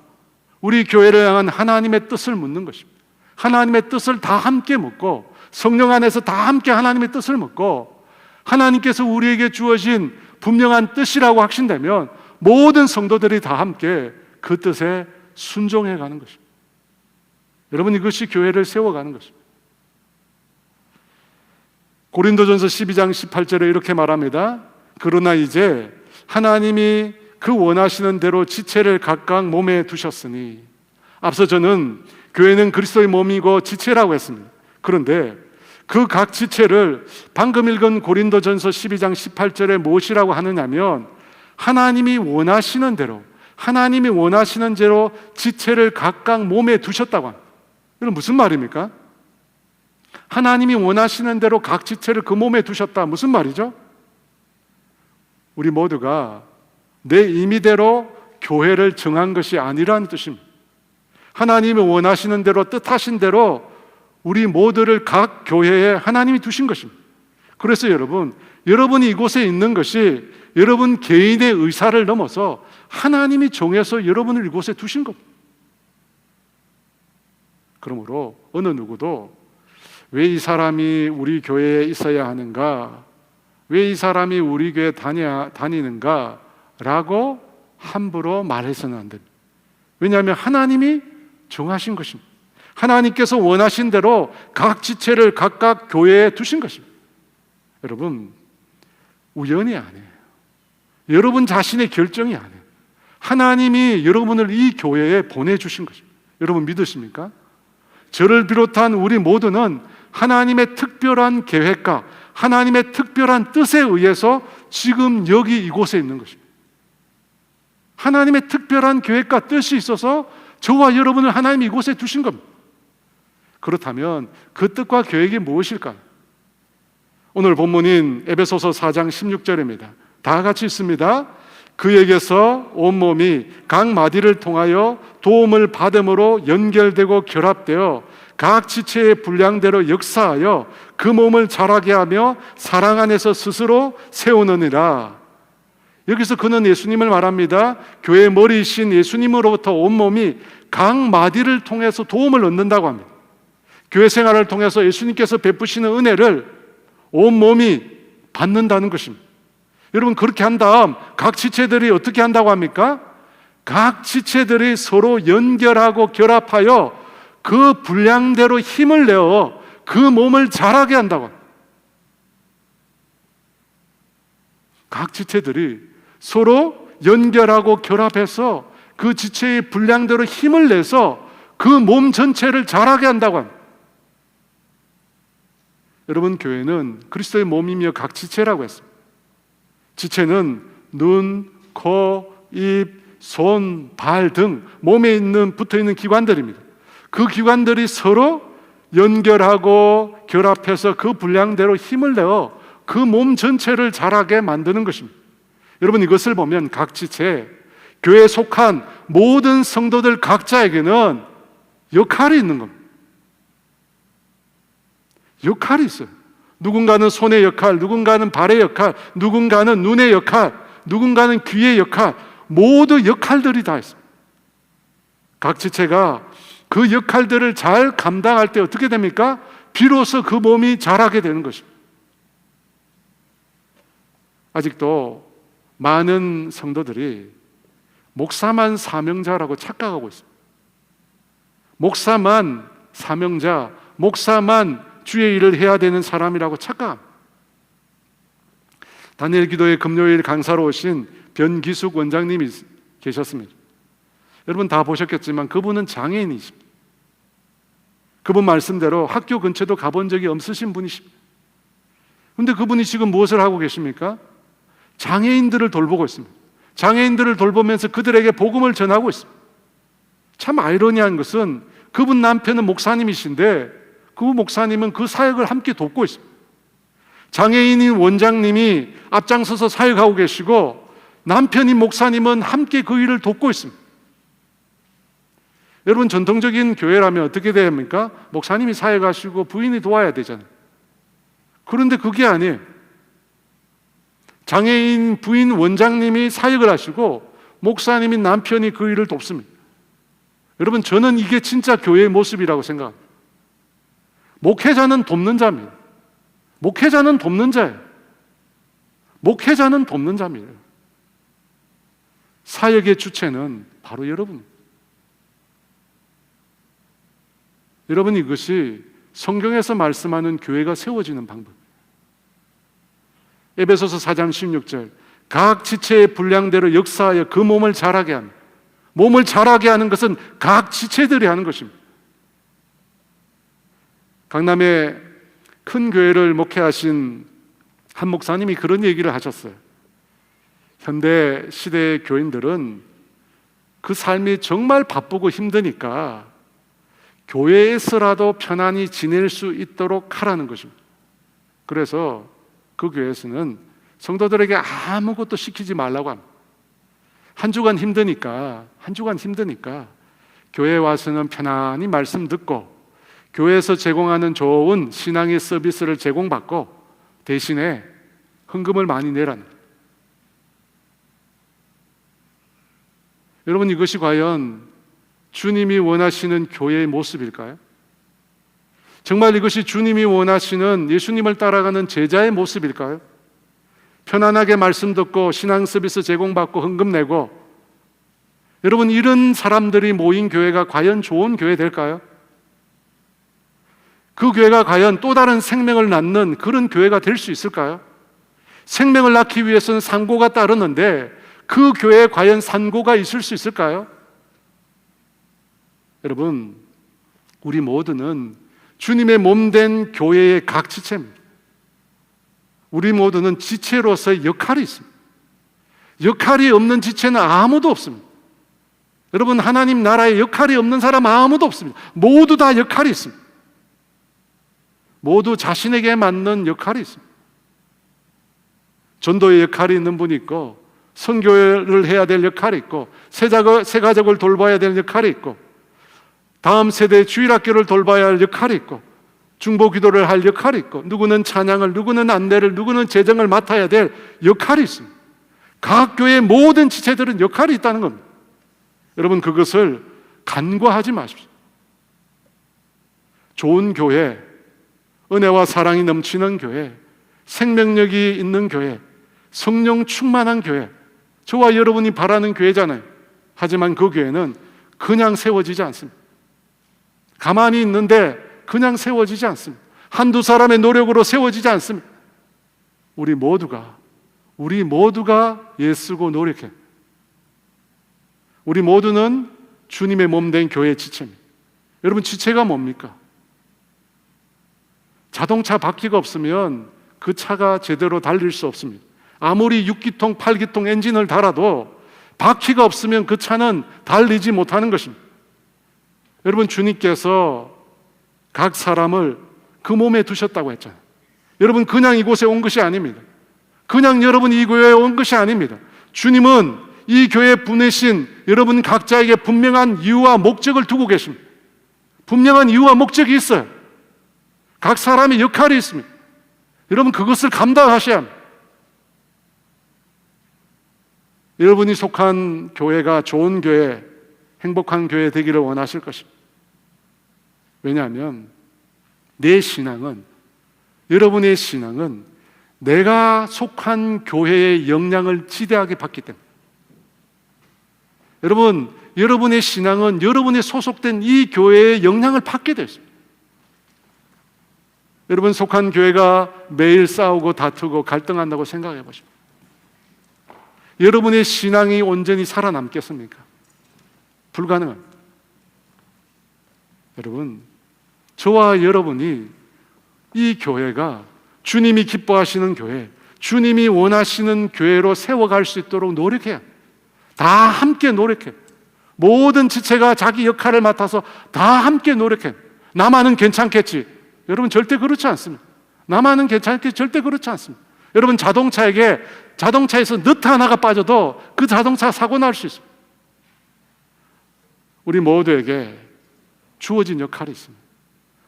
우리 교회를 향한 하나님의 뜻을 묻는 것입니다. 하나님의 뜻을 다 함께 묻고, 성령 안에서 다 함께 하나님의 뜻을 묻고, 하나님께서 우리에게 주어진 분명한 뜻이라고 확신되면 모든 성도들이 다 함께 그 뜻에 순종해 가는 것입니다. 여러분, 이것이 교회를 세워가는 것입니다. 고린도전서 12장 18절에 이렇게 말합니다. 그러나 이제 하나님이 그 원하시는 대로 지체를 각각 몸에 두셨으니, 앞서 저는 교회는 그리스도의 몸이고 지체라고 했습니다. 그런데 그 각 지체를 방금 읽은 고린도전서 12장 18절에 무엇이라고 하느냐면, 하나님이 원하시는 대로 지체를 각각 몸에 두셨다고 합니다. 이건 무슨 말입니까? 하나님이 원하시는 대로 각 지체를 그 몸에 두셨다. 무슨 말이죠? 우리 모두가 내 임의대로 교회를 정한 것이 아니라는 뜻입니다. 하나님이 원하시는 대로, 뜻하신 대로 우리 모두를 각 교회에 하나님이 두신 것입니다. 그래서 여러분이 이곳에 있는 것이 여러분 개인의 의사를 넘어서 하나님이 정해서 여러분을 이곳에 두신 겁니다. 그러므로 어느 누구도 왜 이 사람이 우리 교회에 있어야 하는가, 왜 이 사람이 우리 교회에 다니는가 라고 함부로 말해서는 안 됩니다. 왜냐하면 하나님이 정하신 것입니다. 하나님께서 원하신 대로 각 지체를 각각 교회에 두신 것입니다. 여러분, 우연이 아니에요. 여러분 자신의 결정이 아니에요. 하나님이 여러분을 이 교회에 보내주신 것입니다. 여러분 믿으십니까? 저를 비롯한 우리 모두는 하나님의 특별한 계획과 하나님의 특별한 뜻에 의해서 지금 여기 이곳에 있는 것입니다. 하나님의 특별한 계획과 뜻이 있어서 저와 여러분을 하나님이 이곳에 두신 겁니다. 그렇다면 그 뜻과 계획이 무엇일까요? 오늘 본문인 에베소서 4장 16절입니다. 다 같이 읽습니다. 그에게서 온몸이 각 마디를 통하여 도움을 받음으로 연결되고 결합되어 각 지체의 분량대로 역사하여 그 몸을 자라게 하며 사랑 안에서 스스로 세우느니라. 여기서 그는 예수님을 말합니다. 교회의 머리이신 예수님으로부터 온몸이 각 마디를 통해서 도움을 얻는다고 합니다. 교회 생활을 통해서 예수님께서 베푸시는 은혜를 온몸이 받는다는 것입니다. 여러분, 그렇게 한 다음 각 지체들이 어떻게 한다고 합니까? 각 지체들이 서로 연결하고 결합하여 그 분량대로 힘을 내어 그 몸을 자라게 한다고 합니다. 각 지체들이 서로 연결하고 결합해서 그 지체의 분량대로 힘을 내서 그 몸 전체를 자라게 한다고 합니다. 여러분, 교회는 그리스도의 몸이며 각 지체라고 했습니다. 지체는 눈, 코, 입, 손, 발 등 몸에 붙어있는 기관들입니다. 그 기관들이 서로 연결하고 결합해서 그 분량대로 힘을 내어 그 몸 전체를 자라게 만드는 것입니다. 여러분, 이것을 보면 각 지체, 교회에 속한 모든 성도들 각자에게는 역할이 있는 겁니다. 역할이 있어요. 누군가는 손의 역할, 누군가는 발의 역할, 누군가는 눈의 역할, 누군가는 귀의 역할, 모두 역할들이 다 있습니다. 각 지체가 그 역할들을 잘 감당할 때 어떻게 됩니까? 비로소 그 몸이 자라게 되는 것입니다. 아직도 많은 성도들이 목사만 사명자라고 착각하고 있습니다. 목사만 사명자, 목사만 주의 일을 해야 되는 사람이라고 착각합니다. 다니엘 기도회 금요일 강사로 오신 변기숙 원장님이 계셨습니다. 여러분 다 보셨겠지만 그분은 장애인이십니다. 그분 말씀대로 학교 근처도 가본 적이 없으신 분이십니다. 그런데 그분이 지금 무엇을 하고 계십니까? 장애인들을 돌보고 있습니다. 장애인들을 돌보면서 그들에게 복음을 전하고 있습니다. 참 아이러니한 것은 그분 남편은 목사님이신데 그 목사님은 그 사역을 함께 돕고 있습니다. 장애인인 원장님이 앞장서서 사역하고 계시고 남편인 목사님은 함께 그 일을 돕고 있습니다. 여러분, 전통적인 교회라면 어떻게 됩니까? 목사님이 사역하시고 부인이 도와야 되잖아요. 그런데 그게 아니에요. 장애인 부인 원장님이 사역을 하시고 목사님인 남편이 그 일을 돕습니다. 여러분, 저는 이게 진짜 교회의 모습이라고 생각합니다. 목회자는 돕는 자입니다. 목회자는 돕는 자예요. 목회자는 돕는 자입니다. 사역의 주체는 바로 여러분입니다. 여러분, 이것이 성경에서 말씀하는 교회가 세워지는 방법. 에베소서 4장 16절, 각 지체의 분량대로 역사하여 그 몸을 자라게 합니다. 몸을 자라게 하는 것은 각 지체들이 하는 것입니다. 강남에 큰 교회를 목회하신 한 목사님이 그런 얘기를 하셨어요. 현대 시대의 교인들은 그 삶이 정말 바쁘고 힘드니까 교회에서라도 편안히 지낼 수 있도록 하라는 것입니다. 그래서 그 교회에서는 성도들에게 아무것도 시키지 말라고 합니다. 한 주간 힘드니까 교회에 와서는 편안히 말씀 듣고 교회에서 제공하는 좋은 신앙의 서비스를 제공받고 대신에 헌금을 많이 내라는 거예요. 여러분, 이것이 과연 주님이 원하시는 교회의 모습일까요? 정말 이것이 주님이 원하시는 예수님을 따라가는 제자의 모습일까요? 편안하게 말씀 듣고 신앙 서비스 제공받고 헌금 내고, 여러분, 이런 사람들이 모인 교회가 과연 좋은 교회 될까요? 그 교회가 과연 또 다른 생명을 낳는 그런 교회가 될 수 있을까요? 생명을 낳기 위해서는 산고가 따르는데 그 교회에 과연 산고가 있을 수 있을까요? 여러분, 우리 모두는 주님의 몸된 교회의 각 지체입니다. 우리 모두는 지체로서의 역할이 있습니다. 역할이 없는 지체는 아무도 없습니다. 여러분, 하나님 나라에 역할이 없는 사람 아무도 없습니다. 모두 다 역할이 있습니다. 모두 자신에게 맞는 역할이 있습니다. 전도의 역할이 있는 분이 있고, 선교를 해야 될 역할이 있고, 새 가족을 돌봐야 될 역할이 있고, 다음 세대의 주일학교를 돌봐야 할 역할이 있고, 중보기도를 할 역할이 있고, 누구는 찬양을, 누구는 안내를, 누구는 재정을 맡아야 될 역할이 있습니다. 각 교회의 모든 지체들은 역할이 있다는 겁니다. 여러분, 그것을 간과하지 마십시오. 좋은 교회, 은혜와 사랑이 넘치는 교회, 생명력이 있는 교회, 성령 충만한 교회, 저와 여러분이 바라는 교회잖아요. 하지만 그 교회는 그냥 세워지지 않습니다. 가만히 있는데 그냥 세워지지 않습니다. 한두 사람의 노력으로 세워지지 않습니다. 우리 모두가 애쓰고 노력해. 우리 모두는 주님의 몸된 교회의 지체입니다. 여러분, 지체가 뭡니까? 자동차 바퀴가 없으면 그 차가 제대로 달릴 수 없습니다. 아무리 6기통, 8기통 엔진을 달아도 바퀴가 없으면 그 차는 달리지 못하는 것입니다. 여러분, 주님께서 각 사람을 그 몸에 두셨다고 했잖아요. 여러분, 그냥 이곳에 온 것이 아닙니다. 그냥 여러분이 이 교회에 온 것이 아닙니다. 주님은 이 교회에 보내신 여러분 각자에게 분명한 이유와 목적을 두고 계십니다. 분명한 이유와 목적이 있어요. 각 사람의 역할이 있습니다. 여러분, 그것을 감당하셔야 합니다. 여러분이 속한 교회가 좋은 교회, 행복한 교회 되기를 원하실 것입니다. 왜냐하면 여러분의 신앙은 내가 속한 교회의 영향을 지대하게 받기 때문에, 여러분의 신앙은 여러분이 소속된 이 교회의 영향을 받게 되어 있습니다. 여러분 속한 교회가 매일 싸우고 다투고 갈등한다고 생각해 보십시오. 여러분의 신앙이 온전히 살아남겠습니까? 불가능합니다. 여러분, 저와 여러분이 이 교회가 주님이 기뻐하시는 교회, 주님이 원하시는 교회로 세워갈 수 있도록 노력해야 합니다. 다 함께 노력해. 모든 지체가 자기 역할을 맡아서 다 함께 노력해. 나만은 괜찮겠지. 여러분, 절대 그렇지 않습니다. 나만은 괜찮게 절대 그렇지 않습니다. 여러분, 자동차에서 너트 하나가 빠져도 그 자동차 사고 날 수 있습니다. 우리 모두에게 주어진 역할이 있습니다.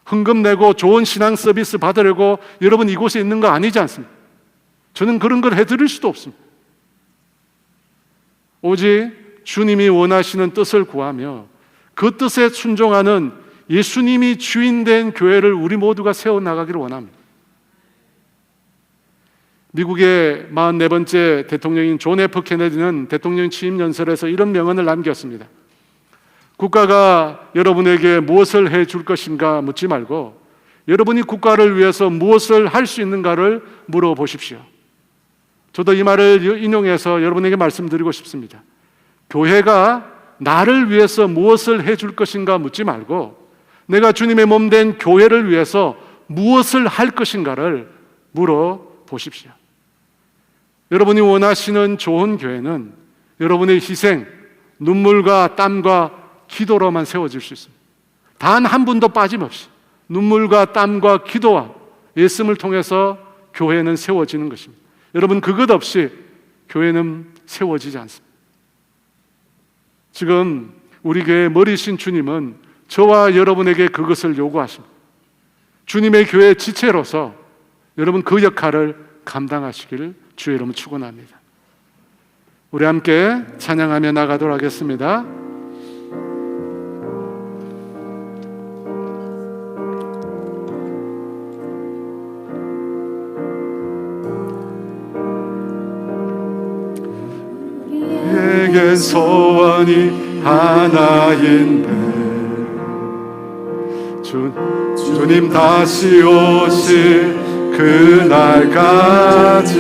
헌금 내고 좋은 신앙 서비스 받으려고 여러분 이곳에 있는 거 아니지 않습니까? 저는 그런 걸 해드릴 수도 없습니다. 오직 주님이 원하시는 뜻을 구하며 그 뜻에 순종하는 예수님이 주인된 교회를 우리 모두가 세워나가기를 원합니다. 미국의 44번째 대통령인 존 F 케네디는 대통령 취임 연설에서 이런 명언을 남겼습니다. 국가가 여러분에게 무엇을 해줄 것인가 묻지 말고 여러분이 국가를 위해서 무엇을 할 수 있는가를 물어보십시오. 저도 이 말을 인용해서 여러분에게 말씀드리고 싶습니다. 교회가 나를 위해서 무엇을 해줄 것인가 묻지 말고 내가 주님의 몸 된 교회를 위해서 무엇을 할 것인가를 물어보십시오. 여러분이 원하시는 좋은 교회는 여러분의 희생, 눈물과 땀과 기도로만 세워질 수 있습니다. 단 한 분도 빠짐없이 눈물과 땀과 기도와 예씀을 통해서 교회는 세워지는 것입니다. 여러분, 그것 없이 교회는 세워지지 않습니다. 지금 우리 교회의 머리신 주님은 저와 여러분에게 그것을 요구하십니다. 주님의 교회의 지체로서 여러분 그 역할을 감당하시기를 주의 이름으로 축원합니다. 우리 함께 찬양하며 나가도록 하겠습니다. 우리에게 소원이 하나인데 주님 다시 오실 그날까지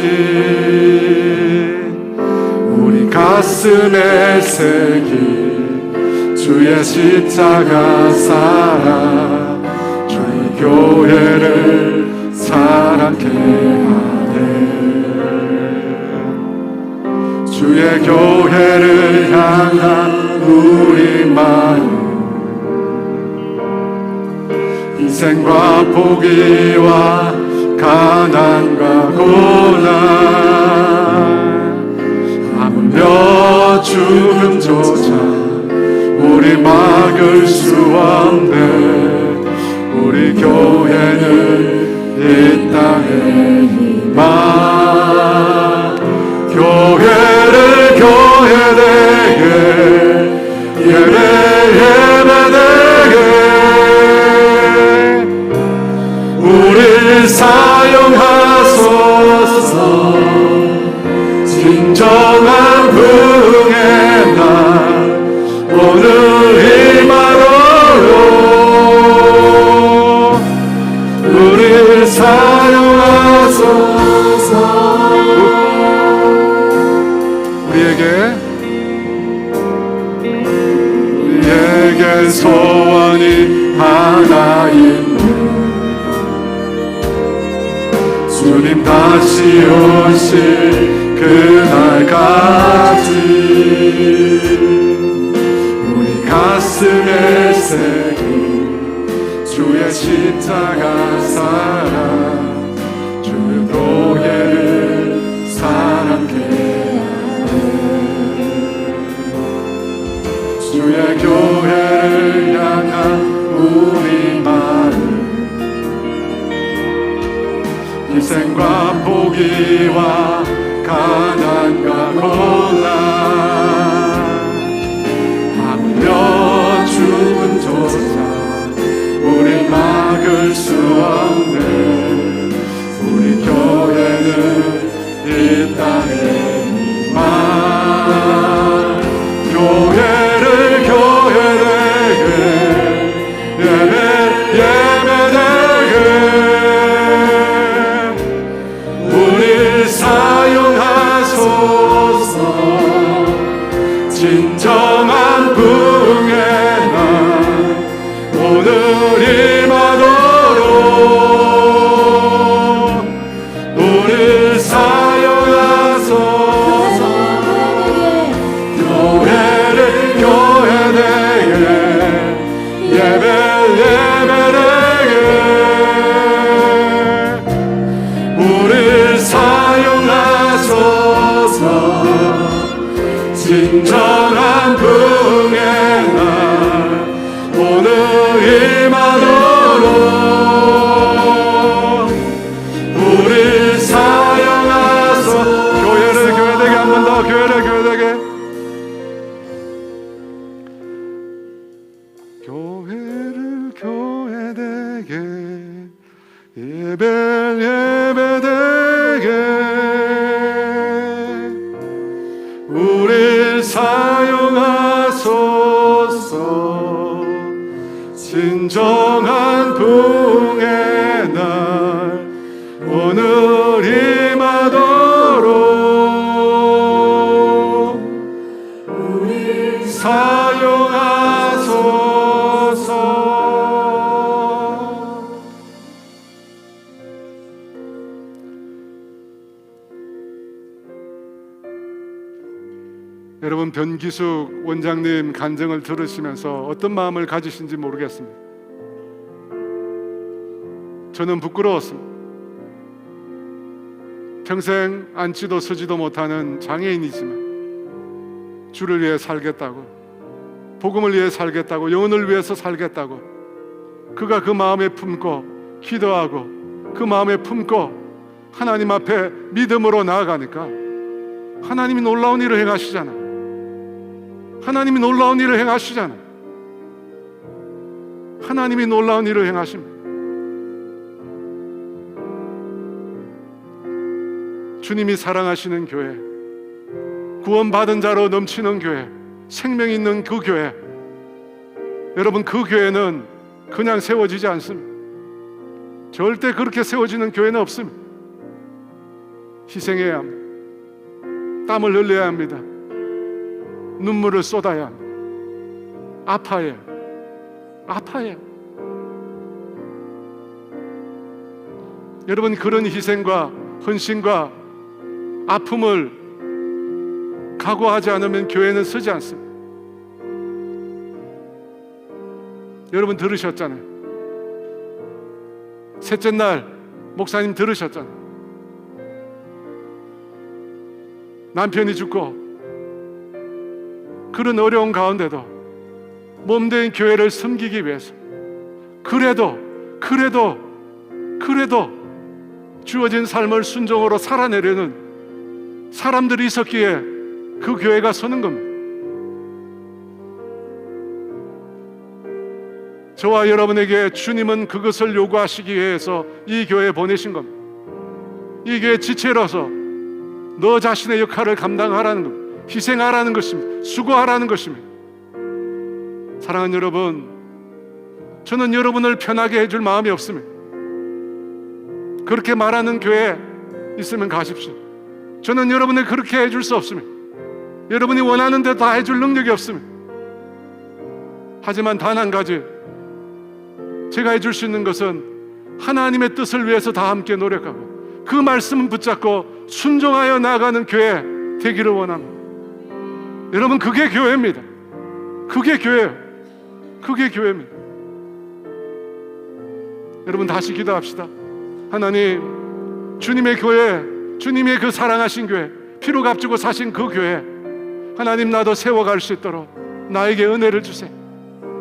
우리 가슴에 새긴 주의 십자가 사랑, 주의 교회를 사랑케 하네. 주의 교회를 향한 우리 마음, 희생과 포기와 가난과 고난, 하물며 죽음조차 우리 막을 수 없네. 우리 교회는 이 땅의 희망, 교회를 교회되게 예배되게 우릴 사용하소서. 진정한 부흥의 날 오늘 임하노요. 우릴 사용하소서. 우리에게 소원이 하나인데 주님 다시 오실 그날까지 우리 가슴에 새긴 주의 십자가 사랑, 주의 교회를 사랑케 하네. 주의 교회를 향한 우리 마음, 희생과 포기와 가난과 고난, 하물며 죽음조차 우리 막을 수 없네. 우리 교회는 이 땅의 희망, 교회를 교회되게 예배되게 우릴 사용하소서. 진정한 부흥의 날 오늘 임하도록 우릴 사용하소서. 교회를 교회되게 예배되게 진정한 부흥의 날 오늘 임하도록 우리 사용하소. 교회를 교회되게 한 번 더, 교회를 교회되게, 교회를 교회되게, 예배를 예배되게, 우리 사용하소서. 진정한 부흥의 날 오늘 임하도록 우리 사용하소서. 여러분, 변기숙 원장님 간증을 들으시면서 어떤 마음을 가지신지 모르겠습니다. 저는 부끄러웠습니다. 평생 앉지도 서지도 못하는 장애인이지만 주를 위해 살겠다고, 복음을 위해 살겠다고, 영혼을 위해서 살겠다고 그가 그 마음에 품고 기도하고 그 마음에 품고 하나님 앞에 믿음으로 나아가니까 하나님이 놀라운 일을 행하시잖아. 하나님이 놀라운 일을 행하시잖아. 하나님이 놀라운 일을 행하십니다. 주님이 사랑하시는 교회, 구원받은 자로 넘치는 교회, 생명 있는 그 교회, 여러분, 그 교회는 그냥 세워지지 않습니다. 절대 그렇게 세워지는 교회는 없습니다. 희생해야 합니다. 땀을 흘려야 합니다. 눈물을 쏟아야 합니다. 아파야 해요. 아파야 해요. 여러분, 그런 희생과 헌신과 아픔을 각오하지 않으면 교회는 서지 않습니다. 여러분 들으셨잖아요. 셋째 날 목사님 들으셨잖아요. 남편이 죽고 그런 어려운 가운데도 몸된 교회를 섬기기 위해서 그래도 주어진 삶을 순종으로 살아내려는 사람들이 있었기에 그 교회가 서는 겁니다. 저와 여러분에게 주님은 그것을 요구하시기 위해서 이 교회에 보내신 겁니다. 이 교회 지체로서 너 자신의 역할을 감당하라는 겁니다. 희생하라는 것입니다. 수고하라는 것입니다. 사랑하는 여러분, 저는 여러분을 편하게 해줄 마음이 없습니다. 그렇게 말하는 교회 있으면 가십시오. 저는 여러분을 그렇게 해줄 수 없습니다. 여러분이 원하는 대로 다 해줄 능력이 없습니다. 하지만 단 한 가지 제가 해줄 수 있는 것은 하나님의 뜻을 위해서 다 함께 노력하고 그 말씀을 붙잡고 순종하여 나아가는 교회 되기를 원합니다. 여러분, 그게 교회입니다. 그게 교회예요. 그게 교회입니다. 여러분, 다시 기도합시다. 하나님, 주님의 교회, 주님의 그 사랑하신 교회, 피로 값주고 사신 그 교회, 하나님, 나도 세워갈 수 있도록 나에게 은혜를 주세요.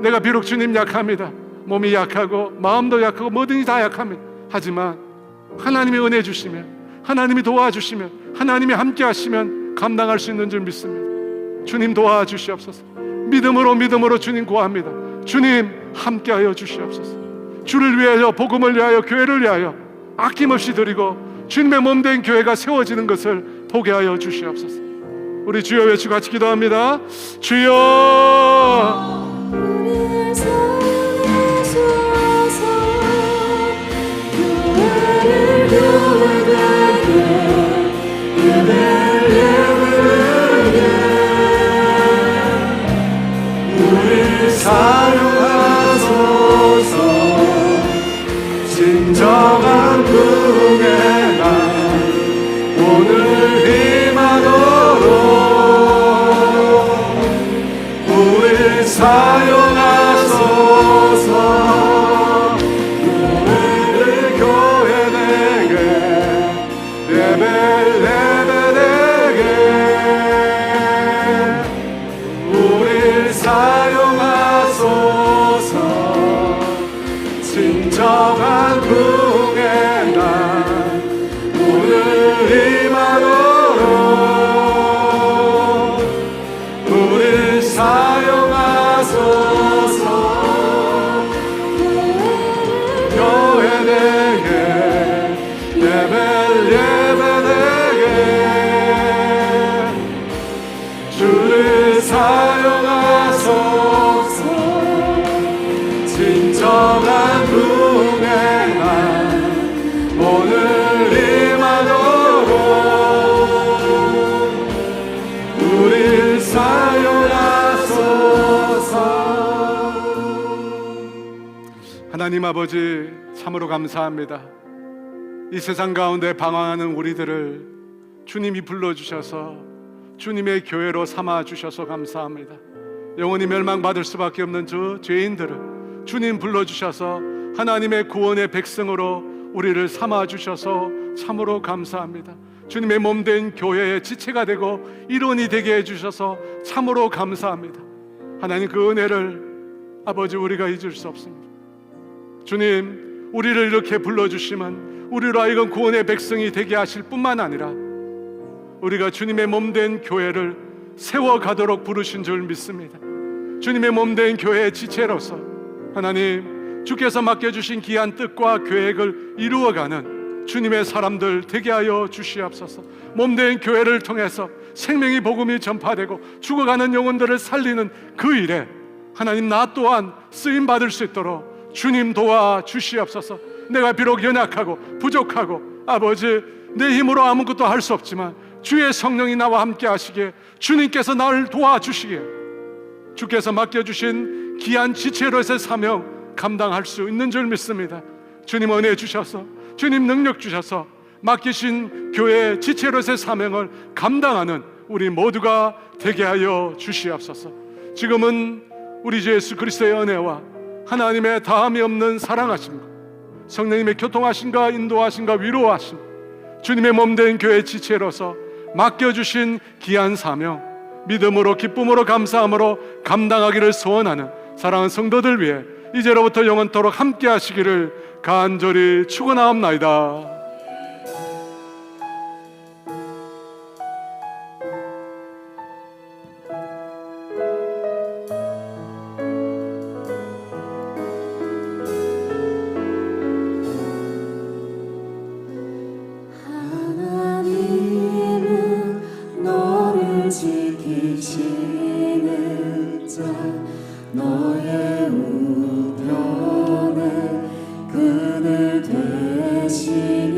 내가 비록 주님 약합니다. 몸이 약하고 마음도 약하고 뭐든지 다 약합니다. 하지만 하나님이 은혜 주시면, 하나님이 도와주시면, 하나님이 함께 하시면 감당할 수 있는 줄 믿습니다. 주님 도와주시옵소서. 믿음으로 주님 구합니다. 주님 함께하여 주시옵소서. 주를 위하여, 복음을 위하여, 교회를 위하여 아낌없이 드리고 주님의 몸된 교회가 세워지는 것을 보게 하여 주시옵소서. 우리 주여 외치고 같이 기도합니다. 주여, 우리를 사랑하소서. 교회를 교회되게, 예배를 예배되게, 우리 사용하소서. 진정한 부흥의 날 오늘 임하도록 우리 사용하소서. 우리를 교회 되게, 예배 예배되게, 우리를 사용하소서. 진정한 부흥의 날 오늘 임하도록 우리를 사용하소서. 하나님 아버지, 참으로 감사합니다. 이 세상 가운데 방황하는 우리들을 주님이 불러주셔서 주님의 교회로 삼아주셔서 감사합니다. 영원히 멸망받을 수밖에 없는 저 죄인들을 주님 불러주셔서 하나님의 구원의 백성으로 우리를 삼아주셔서 참으로 감사합니다. 주님의 몸된 교회의 지체가 되고 일원이 되게 해주셔서 참으로 감사합니다. 하나님, 그 은혜를 아버지 우리가 잊을 수 없습니다. 주님, 우리를 이렇게 불러주시면 우리로 하여금 구원의 백성이 되게 하실 뿐만 아니라 우리가 주님의 몸된 교회를 세워가도록 부르신 줄 믿습니다. 주님의 몸된 교회의 지체로서 하나님, 주께서 맡겨주신 귀한 뜻과 계획을 이루어가는 주님의 사람들 되게 하여 주시옵소서. 몸된 교회를 통해서 생명의 복음이 전파되고 죽어가는 영혼들을 살리는 그 일에 하나님, 나 또한 쓰임받을 수 있도록 주님 도와 주시옵소서. 내가 비록 연약하고 부족하고 아버지 내 힘으로 아무것도 할 수 없지만 주의 성령이 나와 함께 하시기에 주님께서 나를 도와주시기에 주께서 맡겨주신 귀한 지체로서의 사명 감당할 수 있는 줄 믿습니다. 주님 은혜 주셔서 주님 능력 주셔서 맡기신 교회 지체로서의 사명을 감당하는 우리 모두가 되게 하여 주시옵소서. 지금은 우리 주 예수 그리스도의 은혜와 하나님의 다함이 없는 사랑하심과 성령님의 교통하심과 인도하심과 위로하심, 주님의 몸된 교회 지체로서 맡겨주신 귀한 사명 믿음으로 기쁨으로 감사함으로 감당하기를 소원하는 사랑하는 성도들 위해 이제로부터 영원토록 함께 하시기를 간절히 축원하옵나이다. 하나님은 너를 지키시는 자, 너의 우편에 그늘 되시니